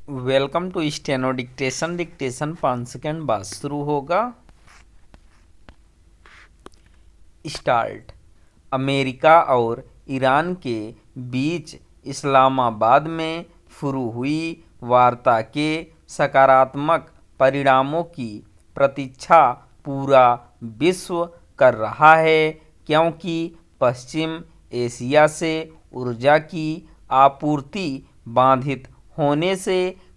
Welcome to steno dictation. Dictation 5 second बाद शुरू होगा। स्टार्ट। अमेरिका और ईरान के बीच इस्लामाबाद में शुरू हुई वार्ता के सकारात्मक परिणामों की प्रतीक्षा पूरा विश्व कर रहा है, क्योंकि पश्चिम एशिया से ऊर्जा की आपूर्ति बाधित होने से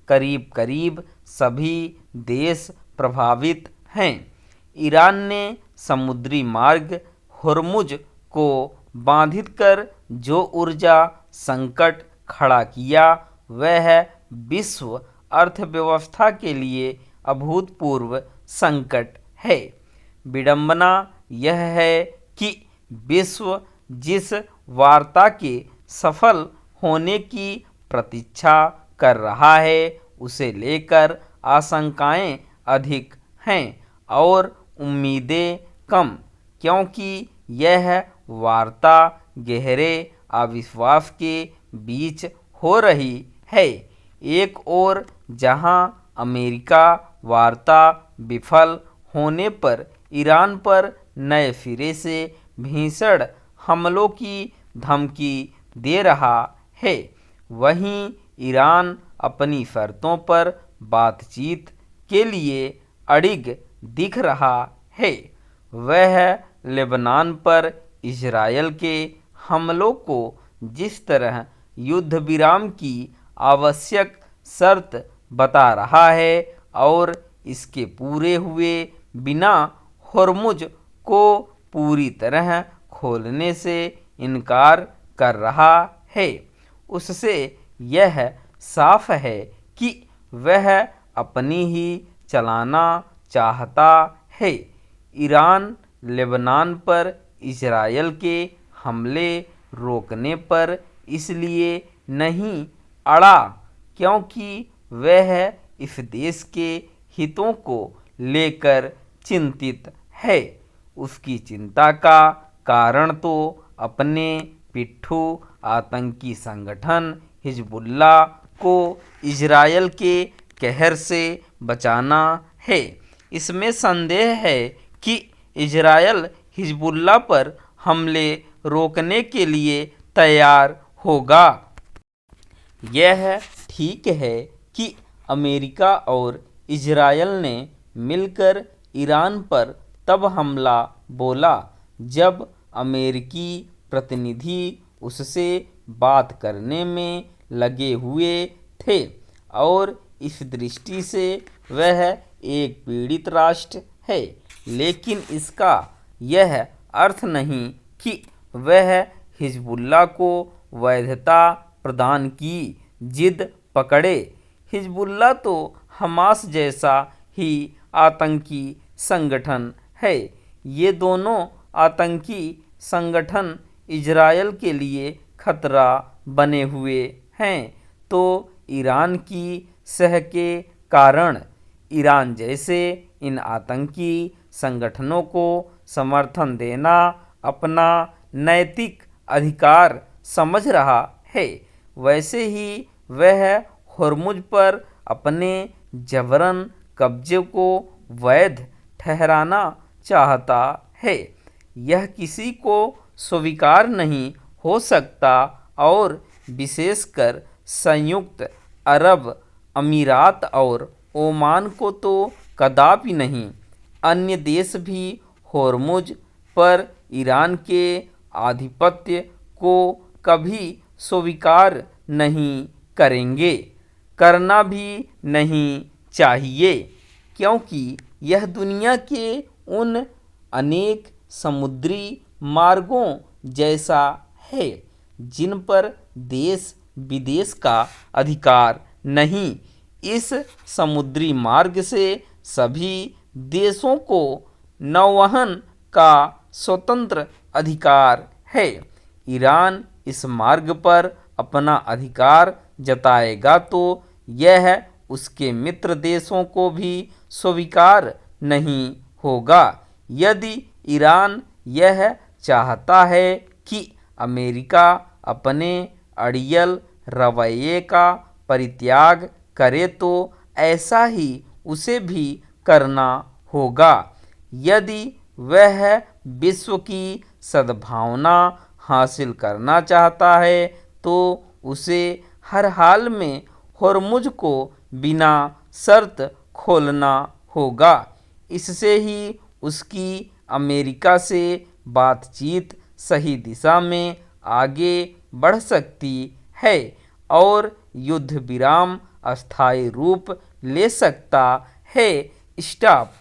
करीब करीब सभी देश प्रभावित हैं। ईरान ने समुद्री मार्ग हुर्मुज को बाधित कर जो ऊर्जा संकट खड़ा किया, वह विश्व अर्थव्यवस्था के लिए अभूतपूर्व संकट है। विडंबना यह है कि विश्व जिस वार्ता के सफल होने की प्रतीक्षा कर रहा है, उसे लेकर आशंकाएं अधिक हैं और उम्मीदें कम, क्योंकि यह वार्ता गहरे अविश्वास के बीच हो रही है। एक ओर जहां अमेरिका वार्ता विफल होने पर ईरान पर नए सिरे से भीषण हमलों की धमकी दे रहा है, वहीं ईरान अपनी शर्तों पर बातचीत के लिए अड़िग दिख रहा है। वह लेबनान पर इजरायल के हमलों को जिस तरह युद्ध विराम की आवश्यक शर्त बता रहा है और इसके पूरे हुए बिना हुर्मुज को पूरी तरह खोलने से इनकार कर रहा है, उससे यह साफ है कि वह अपनी ही चलाना चाहता है। ईरान लेबनान पर इजरायल के हमले रोकने पर इसलिए नहीं अड़ा क्योंकि वह इस देश के हितों को लेकर चिंतित है। उसकी चिंता का कारण तो अपने पिट्ठू आतंकी संगठन हिजबुल्लाह को इजरायल के कहर से बचाना है। इसमें संदेह है कि इजरायल हिजबुल्लाह पर हमले रोकने के लिए तैयार होगा। यह ठीक है कि अमेरिका और इजरायल ने मिलकर ईरान पर तब हमला बोला जब अमेरिकी प्रतिनिधि उससे बात करने में लगे हुए थे और इस दृष्टि से वह एक पीड़ित राष्ट्र है, लेकिन इसका यह अर्थ नहीं कि वह हिजबुल्लाह को वैधता प्रदान की जिद पकड़े। हिजबुल्लाह तो हमास जैसा ही आतंकी संगठन है। ये दोनों आतंकी संगठन इजरायल के लिए खतरा बने हुए हैं, तो ईरान की सह के कारण ईरान जैसे इन आतंकी संगठनों को समर्थन देना अपना नैतिक अधिकार समझ रहा है। वैसे ही वह हुर्मुज पर अपने जबरन कब्जे को वैध ठहराना चाहता है। यह किसी को स्वीकार नहीं हो सकता और विशेषकर संयुक्त अरब अमीरात और ओमान को तो कदापि नहीं। अन्य देश भी होर्मुज पर ईरान के आधिपत्य को कभी स्वीकार नहीं करेंगे, करना भी नहीं चाहिए, क्योंकि यह दुनिया के उन अनेक समुद्री मार्गों जैसा है जिन पर देश विदेश का अधिकार नहीं। इस समुद्री मार्ग से सभी देशों को नौवहन का स्वतंत्र अधिकार है। ईरान इस मार्ग पर अपना अधिकार जताएगा तो यह उसके मित्र देशों को भी स्वीकार नहीं होगा। यदि ईरान यह चाहता है कि अमेरिका अपने अड़ियल रवैये का परित्याग करे तो ऐसा ही उसे भी करना होगा। यदि वह विश्व की सद्भावना हासिल करना चाहता है तो उसे हर हाल में होर्मुज को बिना शर्त खोलना होगा। इससे ही उसकी अमेरिका से बातचीत सही दिशा में आगे बढ़ सकती है और युद्ध विराम अस्थायी रूप ले सकता है। स्टॉप।